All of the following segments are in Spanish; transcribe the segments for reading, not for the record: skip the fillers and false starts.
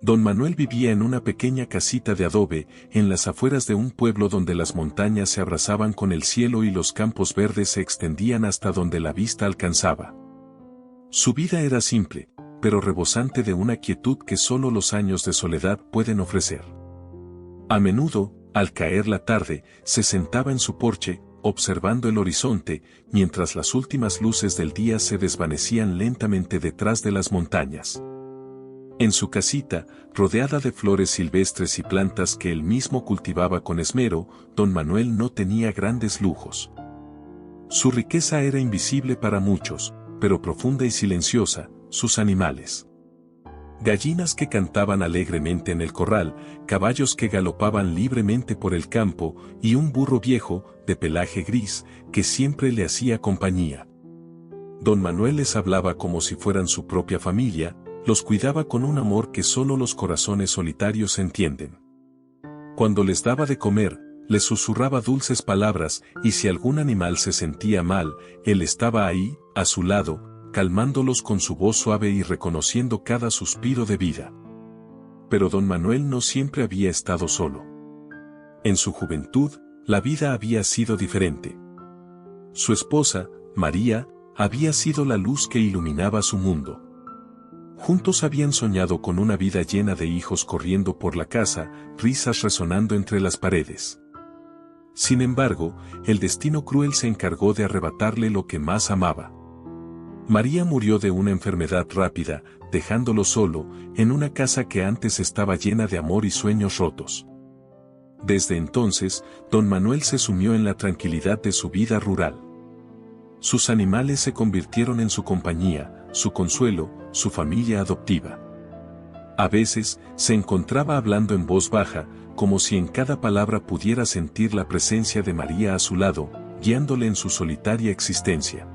Don Manuel vivía en una pequeña casita de adobe, en las afueras de un pueblo donde las montañas se abrazaban con el cielo y los campos verdes se extendían hasta donde la vista alcanzaba. Su vida era simple, pero rebosante de una quietud que solo los años de soledad pueden ofrecer. A menudo, al caer la tarde, se sentaba en su porche, observando el horizonte, mientras las últimas luces del día se desvanecían lentamente detrás de las montañas. En su casita, rodeada de flores silvestres y plantas que él mismo cultivaba con esmero, don Manuel no tenía grandes lujos. Su riqueza era invisible para muchos, pero profunda y silenciosa, sus animales. Gallinas que cantaban alegremente en el corral, caballos que galopaban libremente por el campo, y un burro viejo, de pelaje gris, que siempre le hacía compañía. Don Manuel les hablaba como si fueran su propia familia, los cuidaba con un amor que solo los corazones solitarios entienden. Cuando les daba de comer, les susurraba dulces palabras, y si algún animal se sentía mal, él estaba ahí, a su lado, calmándolos con su voz suave y reconociendo cada suspiro de vida. Pero don Manuel no siempre había estado solo. En su juventud, la vida había sido diferente. Su esposa, María, había sido la luz que iluminaba su mundo. Juntos habían soñado con una vida llena de hijos corriendo por la casa, risas resonando entre las paredes. Sin embargo, el destino cruel se encargó de arrebatarle lo que más amaba. María murió de una enfermedad rápida, dejándolo solo, en una casa que antes estaba llena de amor y sueños rotos. Desde entonces, don Manuel se sumió en la tranquilidad de su vida rural. Sus animales se convirtieron en su compañía, su consuelo, su familia adoptiva. A veces, se encontraba hablando en voz baja, como si en cada palabra pudiera sentir la presencia de María a su lado, guiándole en su solitaria existencia.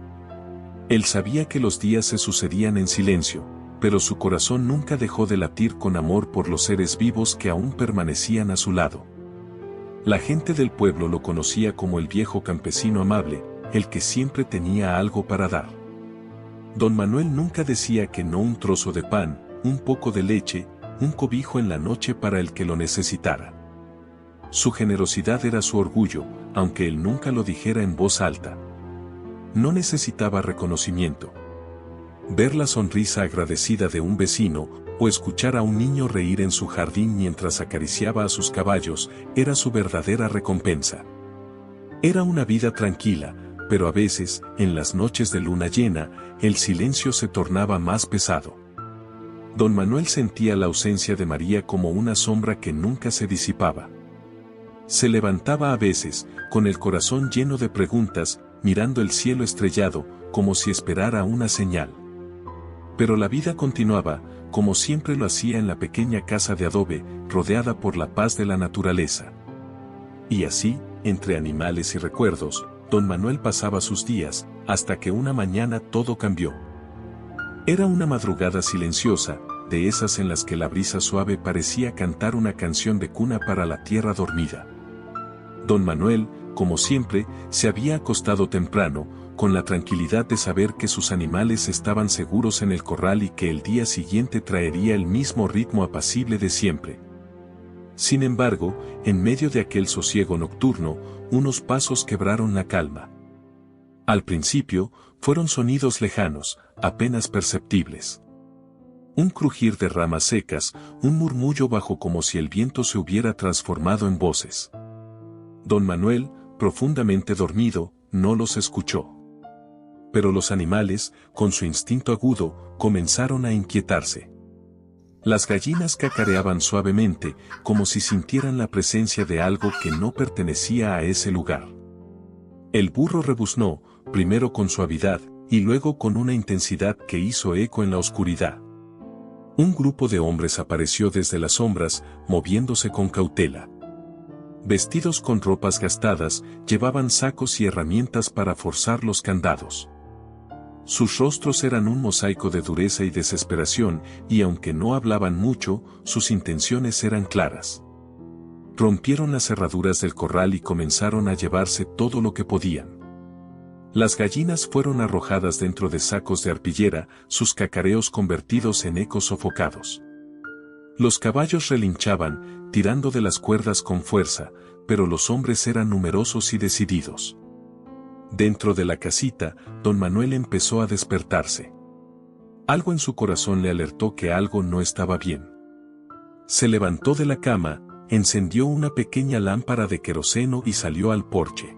Él sabía que los días se sucedían en silencio, pero su corazón nunca dejó de latir con amor por los seres vivos que aún permanecían a su lado. La gente del pueblo lo conocía como el viejo campesino amable, el que siempre tenía algo para dar. Don Manuel nunca decía que no: un trozo de pan, un poco de leche, un cobijo en la noche para el que lo necesitara. Su generosidad era su orgullo, aunque él nunca lo dijera en voz alta. No necesitaba reconocimiento. Ver la sonrisa agradecida de un vecino, o escuchar a un niño reír en su jardín mientras acariciaba a sus caballos, era su verdadera recompensa. Era una vida tranquila, pero a veces, en las noches de luna llena, el silencio se tornaba más pesado. Don Manuel sentía la ausencia de María como una sombra que nunca se disipaba. Se levantaba a veces, con el corazón lleno de preguntas, mirando el cielo estrellado, como si esperara una señal. Pero la vida continuaba, como siempre lo hacía en la pequeña casa de adobe, rodeada por la paz de la naturaleza. Y así, entre animales y recuerdos, don Manuel pasaba sus días, hasta que una mañana todo cambió. Era una madrugada silenciosa, de esas en las que la brisa suave parecía cantar una canción de cuna para la tierra dormida. Don Manuel, como siempre, se había acostado temprano, con la tranquilidad de saber que sus animales estaban seguros en el corral y que el día siguiente traería el mismo ritmo apacible de siempre. Sin embargo, en medio de aquel sosiego nocturno, unos pasos quebraron la calma. Al principio, fueron sonidos lejanos, apenas perceptibles. Un crujir de ramas secas, un murmullo bajo como si el viento se hubiera transformado en voces. Don Manuel, profundamente dormido, no los escuchó. Pero los animales, con su instinto agudo, comenzaron a inquietarse. Las gallinas cacareaban suavemente, como si sintieran la presencia de algo que no pertenecía a ese lugar. El burro rebuznó, primero con suavidad, y luego con una intensidad que hizo eco en la oscuridad. Un grupo de hombres apareció desde las sombras, moviéndose con cautela. Vestidos con ropas gastadas, llevaban sacos y herramientas para forzar los candados. Sus rostros eran un mosaico de dureza y desesperación, y aunque no hablaban mucho, sus intenciones eran claras. Rompieron las cerraduras del corral y comenzaron a llevarse todo lo que podían. Las gallinas fueron arrojadas dentro de sacos de arpillera, sus cacareos convertidos en ecos sofocados. Los caballos relinchaban, tirando de las cuerdas con fuerza, pero los hombres eran numerosos y decididos. Dentro de la casita, don Manuel empezó a despertarse. Algo en su corazón le alertó que algo no estaba bien. Se levantó de la cama, encendió una pequeña lámpara de queroseno y salió al porche.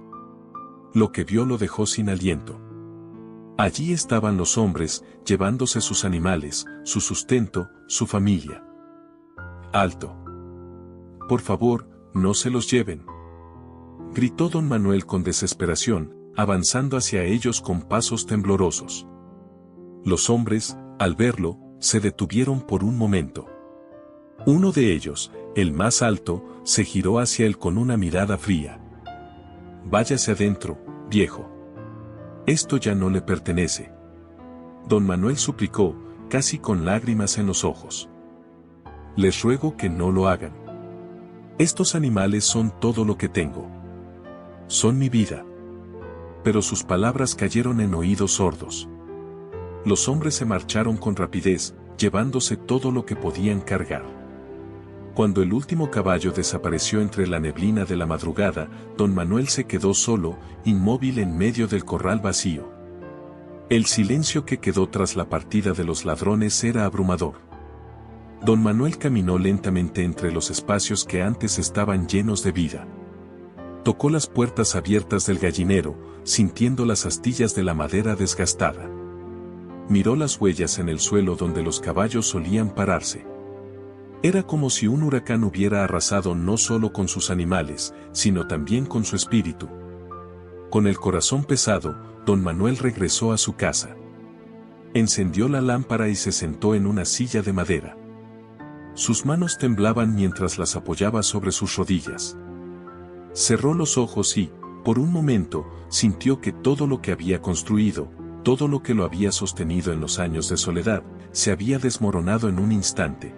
Lo que vio lo dejó sin aliento. Allí estaban los hombres, llevándose sus animales, su sustento, su familia. ¡Alto! Por favor, no se los lleven, gritó don Manuel con desesperación, avanzando hacia ellos con pasos temblorosos. Los hombres, al verlo, se detuvieron por un momento. Uno de ellos, el más alto, se giró hacia él con una mirada fría. Váyase adentro, viejo. Esto ya no le pertenece. Don Manuel suplicó, casi con lágrimas en los ojos. Les ruego que no lo hagan. Estos animales son todo lo que tengo. Son mi vida. Pero sus palabras cayeron en oídos sordos. Los hombres se marcharon con rapidez, llevándose todo lo que podían cargar. Cuando el último caballo desapareció entre la neblina de la madrugada, don Manuel se quedó solo, inmóvil en medio del corral vacío. El silencio que quedó tras la partida de los ladrones era abrumador. Don Manuel caminó lentamente entre los espacios que antes estaban llenos de vida. Tocó las puertas abiertas del gallinero, sintiendo las astillas de la madera desgastada. Miró las huellas en el suelo donde los caballos solían pararse. Era como si un huracán hubiera arrasado no solo con sus animales, sino también con su espíritu. Con el corazón pesado, don Manuel regresó a su casa. Encendió la lámpara y se sentó en una silla de madera. Sus manos temblaban mientras las apoyaba sobre sus rodillas. Cerró los ojos y, por un momento, sintió que todo lo que había construido, todo lo que lo había sostenido en los años de soledad, se había desmoronado en un instante.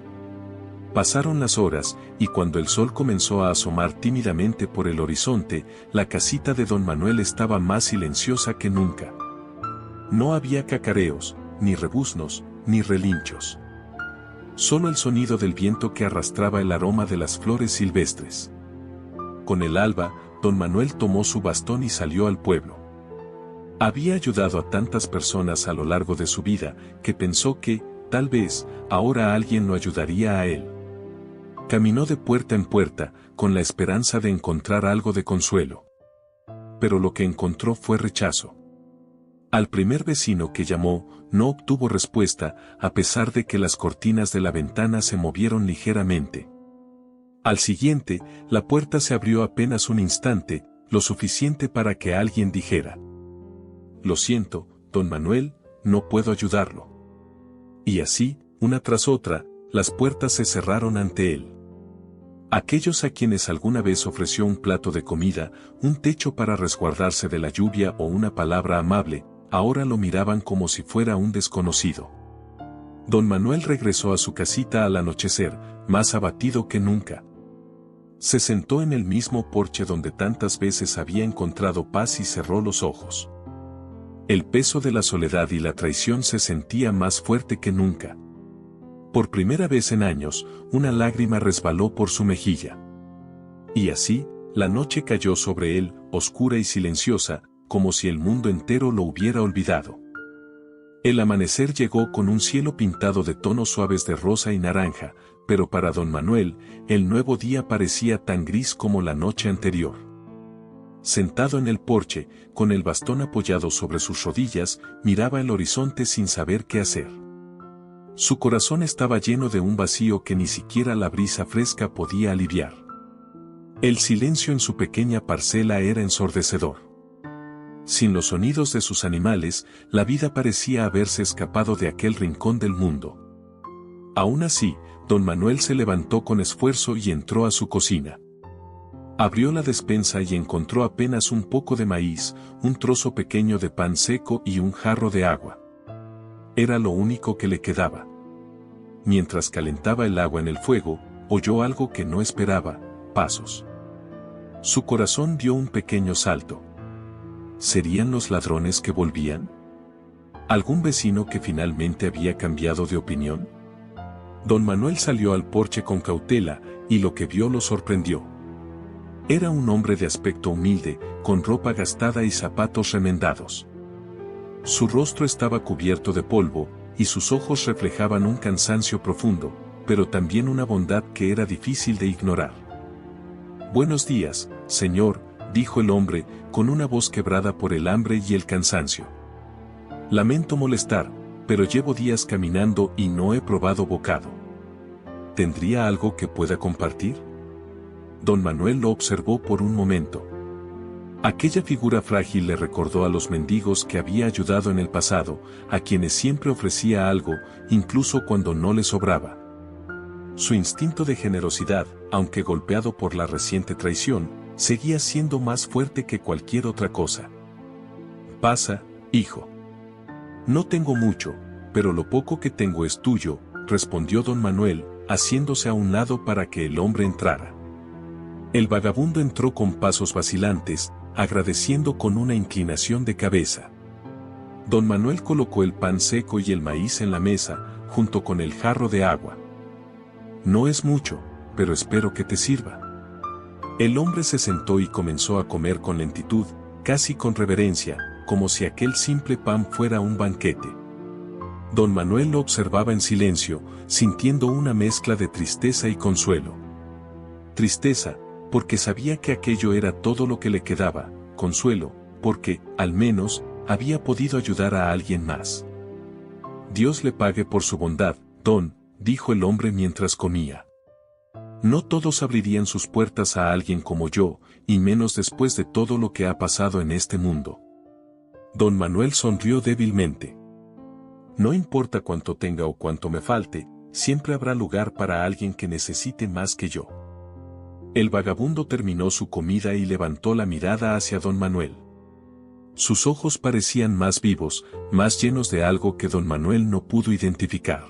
Pasaron las horas, y cuando el sol comenzó a asomar tímidamente por el horizonte, la casita de don Manuel estaba más silenciosa que nunca. No había cacareos, ni rebuznos, ni relinchos. Solo el sonido del viento que arrastraba el aroma de las flores silvestres. Con el alba, don Manuel tomó su bastón y salió al pueblo. Había ayudado a tantas personas a lo largo de su vida, que pensó que, tal vez, ahora alguien lo ayudaría a él. Caminó de puerta en puerta, con la esperanza de encontrar algo de consuelo. Pero lo que encontró fue rechazo. Al primer vecino que llamó, no obtuvo respuesta, a pesar de que las cortinas de la ventana se movieron ligeramente. Al siguiente, la puerta se abrió apenas un instante, lo suficiente para que alguien dijera: «Lo siento, don Manuel, no puedo ayudarlo». Y así, una tras otra, las puertas se cerraron ante él. Aquellos a quienes alguna vez ofreció un plato de comida, un techo para resguardarse de la lluvia o una palabra amable, ahora lo miraban como si fuera un desconocido. Don Manuel regresó a su casita al anochecer, más abatido que nunca. Se sentó en el mismo porche donde tantas veces había encontrado paz y cerró los ojos. El peso de la soledad y la traición se sentía más fuerte que nunca. Por primera vez en años, una lágrima resbaló por su mejilla. Y así, la noche cayó sobre él, oscura y silenciosa, como si el mundo entero lo hubiera olvidado. El amanecer llegó con un cielo pintado de tonos suaves de rosa y naranja, pero para don Manuel, el nuevo día parecía tan gris como la noche anterior. Sentado en el porche, con el bastón apoyado sobre sus rodillas, miraba el horizonte sin saber qué hacer. Su corazón estaba lleno de un vacío que ni siquiera la brisa fresca podía aliviar. El silencio en su pequeña parcela era ensordecedor. Sin los sonidos de sus animales, la vida parecía haberse escapado de aquel rincón del mundo. Aún así, don Manuel se levantó con esfuerzo y entró a su cocina. Abrió la despensa y encontró apenas un poco de maíz, un trozo pequeño de pan seco y un jarro de agua. Era lo único que le quedaba. Mientras calentaba el agua en el fuego, oyó algo que no esperaba: pasos. Su corazón dio un pequeño salto. ¿Serían los ladrones que volvían? ¿Algún vecino que finalmente había cambiado de opinión? Don Manuel salió al porche con cautela, y lo que vio lo sorprendió. Era un hombre de aspecto humilde, con ropa gastada y zapatos remendados. Su rostro estaba cubierto de polvo, y sus ojos reflejaban un cansancio profundo, pero también una bondad que era difícil de ignorar. «Buenos días, señor», dijo el hombre, con una voz quebrada por el hambre y el cansancio. «Lamento molestar, pero llevo días caminando y no he probado bocado. ¿Tendría algo que pueda compartir?». Don Manuel lo observó por un momento. Aquella figura frágil le recordó a los mendigos que había ayudado en el pasado, a quienes siempre ofrecía algo, incluso cuando no le sobraba. Su instinto de generosidad, aunque golpeado por la reciente traición, seguía siendo más fuerte que cualquier otra cosa. «Pasa, hijo». «No tengo mucho, pero lo poco que tengo es tuyo», respondió don Manuel, haciéndose a un lado para que el hombre entrara. El vagabundo entró con pasos vacilantes, agradeciendo con una inclinación de cabeza. Don Manuel colocó el pan seco y el maíz en la mesa, junto con el jarro de agua. «No es mucho, pero espero que te sirva». El hombre se sentó y comenzó a comer con lentitud, casi con reverencia, como si aquel simple pan fuera un banquete. Don Manuel lo observaba en silencio, sintiendo una mezcla de tristeza y consuelo. Tristeza, porque sabía que aquello era todo lo que le quedaba; consuelo, porque, al menos, había podido ayudar a alguien más. «Dios le pague por su bondad, don», dijo el hombre mientras comía. «No todos abrirían sus puertas a alguien como yo, y menos después de todo lo que ha pasado en este mundo». Don Manuel sonrió débilmente. «No importa cuánto tenga o cuánto me falte, siempre habrá lugar para alguien que necesite más que yo». El vagabundo terminó su comida y levantó la mirada hacia don Manuel. Sus ojos parecían más vivos, más llenos de algo que don Manuel no pudo identificar.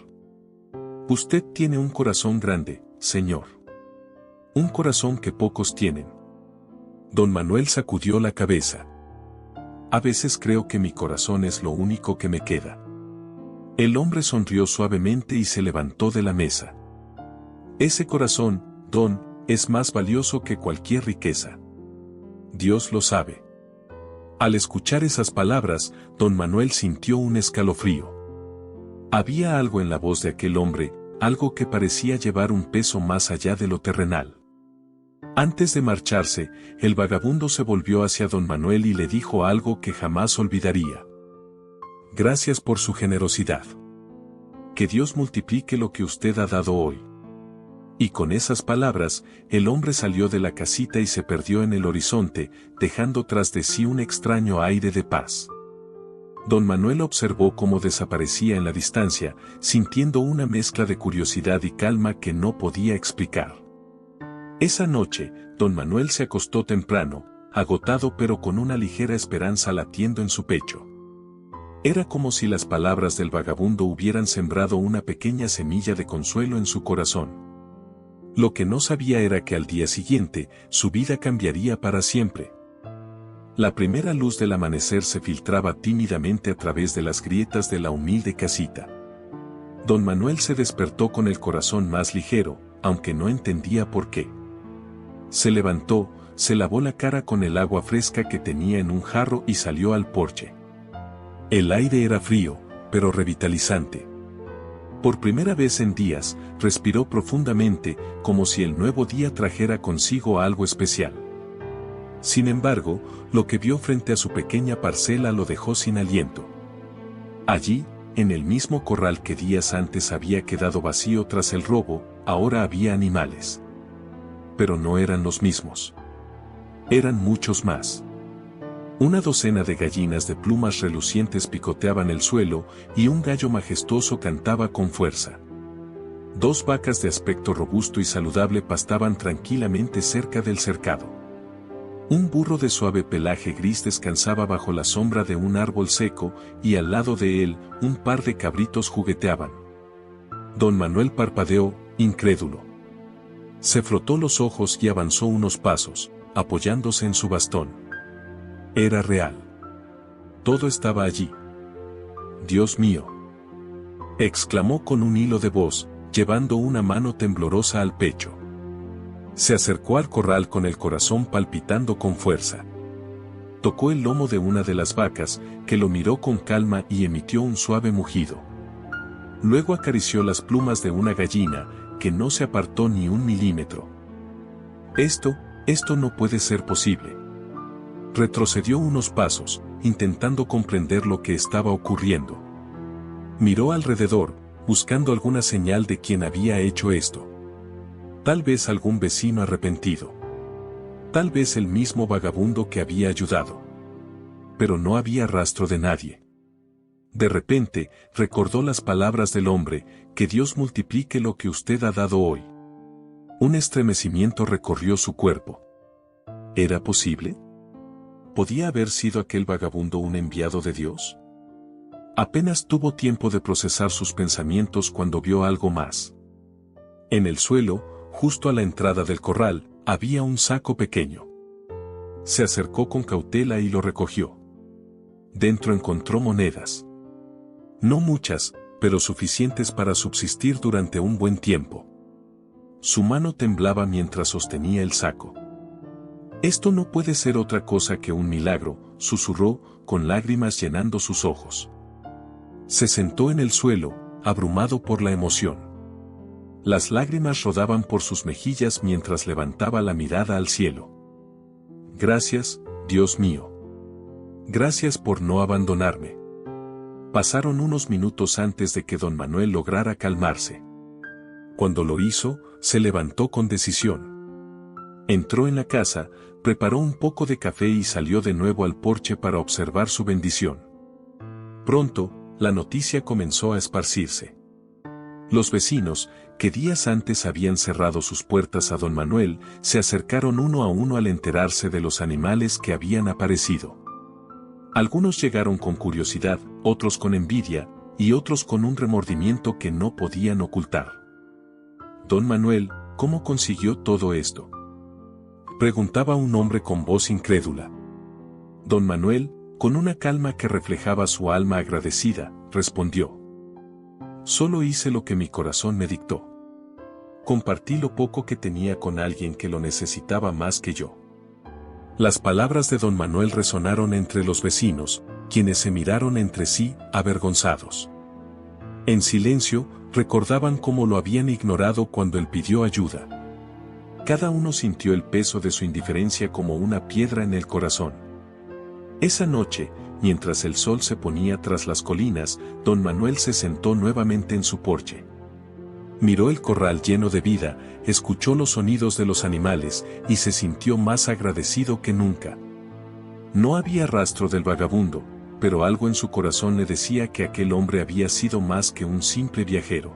«Usted tiene un corazón grande, señor. Un corazón que pocos tienen». Don Manuel sacudió la cabeza. «A veces creo que mi corazón es lo único que me queda». El hombre sonrió suavemente y se levantó de la mesa. «Ese corazón, don, es más valioso que cualquier riqueza. Dios lo sabe». Al escuchar esas palabras, don Manuel sintió un escalofrío. Había algo en la voz de aquel hombre, algo que parecía llevar un peso más allá de lo terrenal. Antes de marcharse, el vagabundo se volvió hacia don Manuel y le dijo algo que jamás olvidaría. «Gracias por su generosidad. Que Dios multiplique lo que usted ha dado hoy». Y con esas palabras, el hombre salió de la casita y se perdió en el horizonte, dejando tras de sí un extraño aire de paz. Don Manuel observó cómo desaparecía en la distancia, sintiendo una mezcla de curiosidad y calma que no podía explicar. Esa noche, don Manuel se acostó temprano, agotado pero con una ligera esperanza latiendo en su pecho. Era como si las palabras del vagabundo hubieran sembrado una pequeña semilla de consuelo en su corazón. Lo que no sabía era que al día siguiente, su vida cambiaría para siempre. La primera luz del amanecer se filtraba tímidamente a través de las grietas de la humilde casita. Don Manuel se despertó con el corazón más ligero, aunque no entendía por qué. Se levantó, se lavó la cara con el agua fresca que tenía en un jarro y salió al porche. El aire era frío, pero revitalizante. Por primera vez en días, respiró profundamente, como si el nuevo día trajera consigo algo especial. Sin embargo, lo que vio frente a su pequeña parcela lo dejó sin aliento. Allí, en el mismo corral que días antes había quedado vacío tras el robo, ahora había animales. Pero no eran los mismos. Eran muchos más. Una docena de gallinas de plumas relucientes picoteaban el suelo, y un gallo majestuoso cantaba con fuerza. 2 vacas de aspecto robusto y saludable pastaban tranquilamente cerca del cercado. Un burro de suave pelaje gris descansaba bajo la sombra de un árbol seco, y al lado de él, un par de cabritos jugueteaban. Don Manuel parpadeó, incrédulo. Se frotó los ojos y avanzó unos pasos, apoyándose en su bastón. Era real. Todo estaba allí. «Dios mío», exclamó con un hilo de voz, llevando una mano temblorosa al pecho. Se acercó al corral con el corazón palpitando con fuerza. Tocó el lomo de una de las vacas, que lo miró con calma y emitió un suave mugido. Luego acarició las plumas de una gallina, que no se apartó ni un milímetro. Esto no puede ser posible. Retrocedió unos pasos, intentando comprender lo que estaba ocurriendo. Miró alrededor, buscando alguna señal de quién había hecho esto. Tal vez algún vecino arrepentido. Tal vez el mismo vagabundo que había ayudado. Pero no había rastro de nadie. De repente, recordó las palabras del hombre: que Dios multiplique lo que usted ha dado hoy. Un estremecimiento recorrió su cuerpo. ¿Era posible? ¿Podía haber sido aquel vagabundo un enviado de Dios? Apenas tuvo tiempo de procesar sus pensamientos cuando vio algo más. En el suelo, justo a la entrada del corral, había un saco pequeño. Se acercó con cautela y lo recogió. Dentro encontró monedas. No muchas, pero suficientes para subsistir durante un buen tiempo. Su mano temblaba mientras sostenía el saco. «Esto no puede ser otra cosa que un milagro», susurró, con lágrimas llenando sus ojos. Se sentó en el suelo, abrumado por la emoción. Las lágrimas rodaban por sus mejillas mientras levantaba la mirada al cielo. «Gracias, Dios mío. Gracias por no abandonarme». Pasaron unos minutos antes de que don Manuel lograra calmarse. Cuando lo hizo, se levantó con decisión. Entró en la casa, preparó un poco de café y salió de nuevo al porche para observar su bendición. Pronto, la noticia comenzó a esparcirse. Los vecinos, que días antes habían cerrado sus puertas a don Manuel, se acercaron uno a uno al enterarse de los animales que habían aparecido. Algunos llegaron con curiosidad, otros con envidia, y otros con un remordimiento que no podían ocultar. «Don Manuel, ¿cómo consiguió todo esto?», preguntaba un hombre con voz incrédula. Don Manuel, con una calma que reflejaba su alma agradecida, respondió: «Solo hice lo que mi corazón me dictó. Compartí lo poco que tenía con alguien que lo necesitaba más que yo». Las palabras de don Manuel resonaron entre los vecinos, quienes se miraron entre sí, avergonzados. En silencio, recordaban cómo lo habían ignorado cuando él pidió ayuda. Cada uno sintió el peso de su indiferencia como una piedra en el corazón. Esa noche, mientras el sol se ponía tras las colinas, don Manuel se sentó nuevamente en su porche. Miró el corral lleno de vida, escuchó los sonidos de los animales y se sintió más agradecido que nunca. No había rastro del vagabundo, pero algo en su corazón le decía que aquel hombre había sido más que un simple viajero.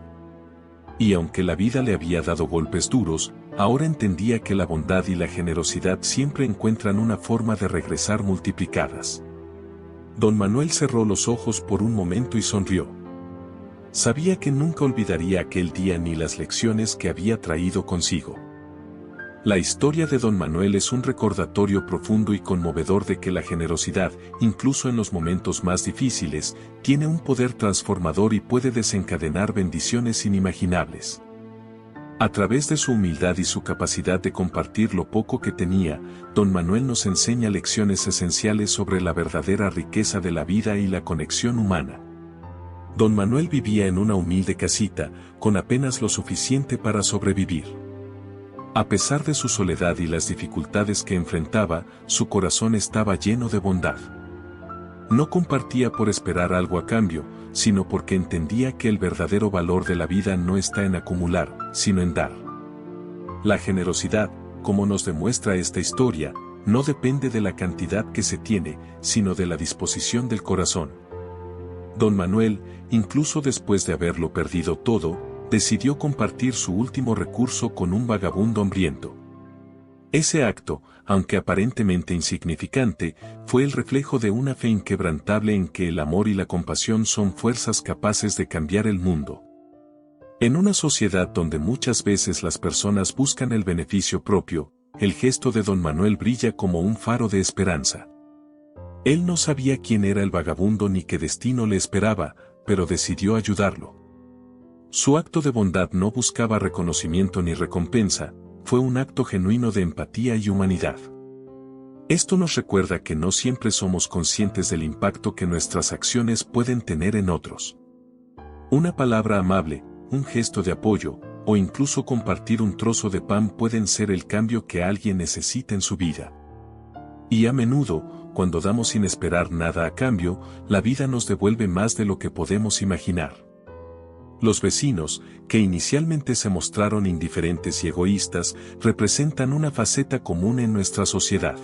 Y aunque la vida le había dado golpes duros, ahora entendía que la bondad y la generosidad siempre encuentran una forma de regresar multiplicadas. Don Manuel cerró los ojos por un momento y sonrió. Sabía que nunca olvidaría aquel día ni las lecciones que había traído consigo. La historia de don Manuel es un recordatorio profundo y conmovedor de que la generosidad, incluso en los momentos más difíciles, tiene un poder transformador y puede desencadenar bendiciones inimaginables. A través de su humildad y su capacidad de compartir lo poco que tenía, don Manuel nos enseña lecciones esenciales sobre la verdadera riqueza de la vida y la conexión humana. Don Manuel vivía en una humilde casita, con apenas lo suficiente para sobrevivir. A pesar de su soledad y las dificultades que enfrentaba, su corazón estaba lleno de bondad. No compartía por esperar algo a cambio, sino porque entendía que el verdadero valor de la vida no está en acumular, sino en dar. La generosidad, como nos demuestra esta historia, no depende de la cantidad que se tiene, sino de la disposición del corazón. Don Manuel, incluso después de haberlo perdido todo, decidió compartir su último recurso con un vagabundo hambriento. Ese acto, aunque aparentemente insignificante, fue el reflejo de una fe inquebrantable en que el amor y la compasión son fuerzas capaces de cambiar el mundo. En una sociedad donde muchas veces las personas buscan el beneficio propio, el gesto de don Manuel brilla como un faro de esperanza. Él no sabía quién era el vagabundo ni qué destino le esperaba, pero decidió ayudarlo. Su acto de bondad no buscaba reconocimiento ni recompensa, fue un acto genuino de empatía y humanidad. Esto nos recuerda que no siempre somos conscientes del impacto que nuestras acciones pueden tener en otros. Una palabra amable, un gesto de apoyo, o incluso compartir un trozo de pan pueden ser el cambio que alguien necesita en su vida. Y a menudo, cuando damos sin esperar nada a cambio, la vida nos devuelve más de lo que podemos imaginar. Los vecinos, que inicialmente se mostraron indiferentes y egoístas, representan una faceta común en nuestra sociedad.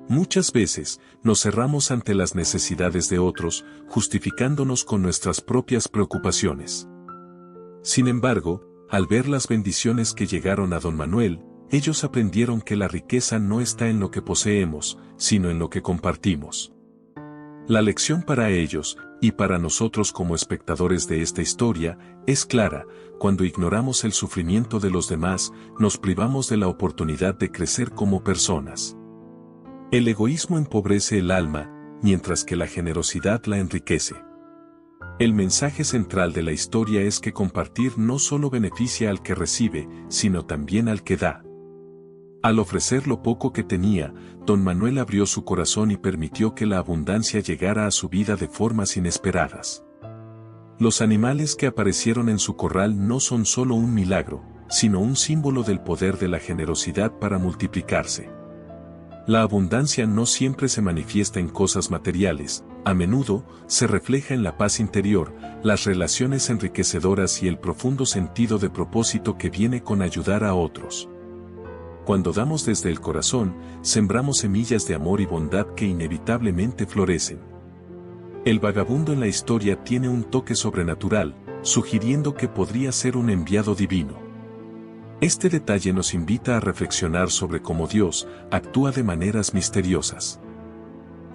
Muchas veces, nos cerramos ante las necesidades de otros, justificándonos con nuestras propias preocupaciones. Sin embargo, al ver las bendiciones que llegaron a don Manuel, ellos aprendieron que la riqueza no está en lo que poseemos, sino en lo que compartimos. La lección para ellos, y para nosotros como espectadores de esta historia, es clara: cuando ignoramos el sufrimiento de los demás, nos privamos de la oportunidad de crecer como personas. El egoísmo empobrece el alma, mientras que la generosidad la enriquece. El mensaje central de la historia es que compartir no solo beneficia al que recibe, sino también al que da. Al ofrecer lo poco que tenía, don Manuel abrió su corazón y permitió que la abundancia llegara a su vida de formas inesperadas. Los animales que aparecieron en su corral no son solo un milagro, sino un símbolo del poder de la generosidad para multiplicarse. La abundancia no siempre se manifiesta en cosas materiales, a menudo se refleja en la paz interior, las relaciones enriquecedoras y el profundo sentido de propósito que viene con ayudar a otros. Cuando damos desde el corazón, sembramos semillas de amor y bondad que inevitablemente florecen. El vagabundo en la historia tiene un toque sobrenatural, sugiriendo que podría ser un enviado divino. Este detalle nos invita a reflexionar sobre cómo Dios actúa de maneras misteriosas.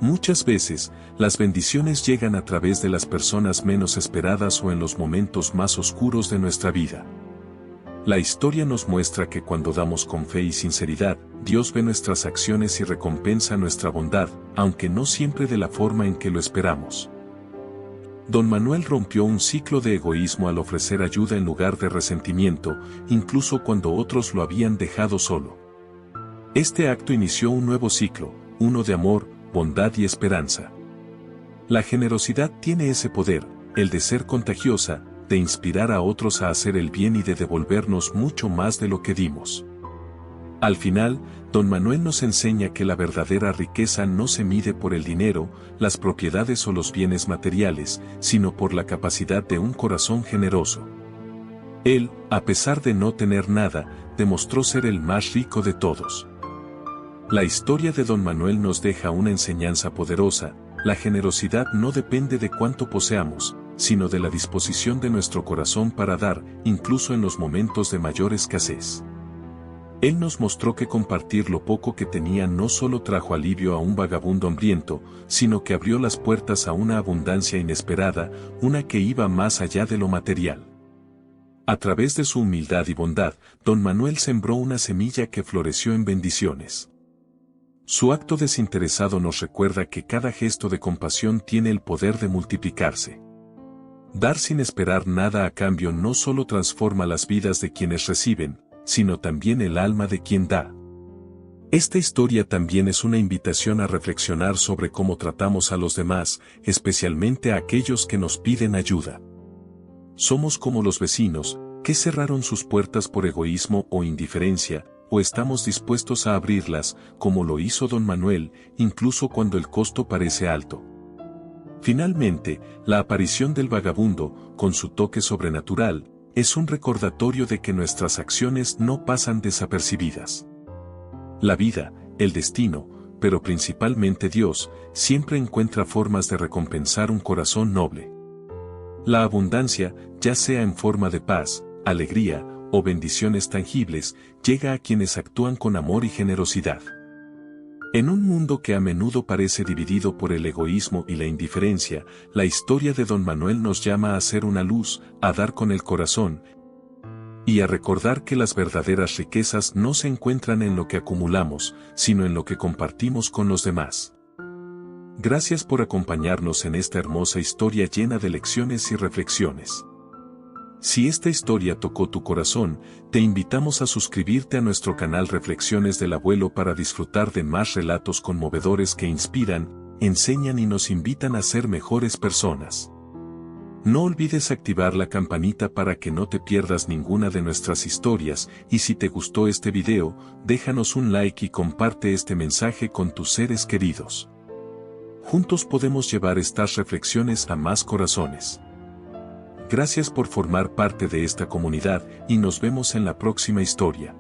Muchas veces, las bendiciones llegan a través de las personas menos esperadas o en los momentos más oscuros de nuestra vida. La historia nos muestra que cuando damos con fe y sinceridad, Dios ve nuestras acciones y recompensa nuestra bondad, aunque no siempre de la forma en que lo esperamos. Don Manuel rompió un ciclo de egoísmo al ofrecer ayuda en lugar de resentimiento, incluso cuando otros lo habían dejado solo. Este acto inició un nuevo ciclo, uno de amor, bondad y esperanza. La generosidad tiene ese poder, el de ser contagiosa, de inspirar a otros a hacer el bien y de devolvernos mucho más de lo que dimos. Al final, don Manuel nos enseña que la verdadera riqueza no se mide por el dinero, las propiedades o los bienes materiales, sino por la capacidad de un corazón generoso. Él, a pesar de no tener nada, demostró ser el más rico de todos. La historia de don Manuel nos deja una enseñanza poderosa: la generosidad no depende de cuánto poseamos, sino de la disposición de nuestro corazón para dar, incluso en los momentos de mayor escasez. Él nos mostró que compartir lo poco que tenía no solo trajo alivio a un vagabundo hambriento, sino que abrió las puertas a una abundancia inesperada, una que iba más allá de lo material. A través de su humildad y bondad, don Manuel sembró una semilla que floreció en bendiciones. Su acto desinteresado nos recuerda que cada gesto de compasión tiene el poder de multiplicarse. Dar sin esperar nada a cambio no solo transforma las vidas de quienes reciben, sino también el alma de quien da. Esta historia también es una invitación a reflexionar sobre cómo tratamos a los demás, especialmente a aquellos que nos piden ayuda. Somos como los vecinos, que cerraron sus puertas por egoísmo o indiferencia, o estamos dispuestos a abrirlas, como lo hizo don Manuel, incluso cuando el costo parece alto. Finalmente, la aparición del vagabundo, con su toque sobrenatural, es un recordatorio de que nuestras acciones no pasan desapercibidas. La vida, el destino, pero principalmente Dios, siempre encuentra formas de recompensar un corazón noble. La abundancia, ya sea en forma de paz, alegría o bendiciones tangibles, llega a quienes actúan con amor y generosidad. En un mundo que a menudo parece dividido por el egoísmo y la indiferencia, la historia de don Manuel nos llama a ser una luz, a dar con el corazón, y a recordar que las verdaderas riquezas no se encuentran en lo que acumulamos, sino en lo que compartimos con los demás. Gracias por acompañarnos en esta hermosa historia llena de lecciones y reflexiones. Si esta historia tocó tu corazón, te invitamos a suscribirte a nuestro canal Reflexiones del Abuelo para disfrutar de más relatos conmovedores que inspiran, enseñan y nos invitan a ser mejores personas. No olvides activar la campanita para que no te pierdas ninguna de nuestras historias, y si te gustó este video, déjanos un like y comparte este mensaje con tus seres queridos. Juntos podemos llevar estas reflexiones a más corazones. Gracias por formar parte de esta comunidad y nos vemos en la próxima historia.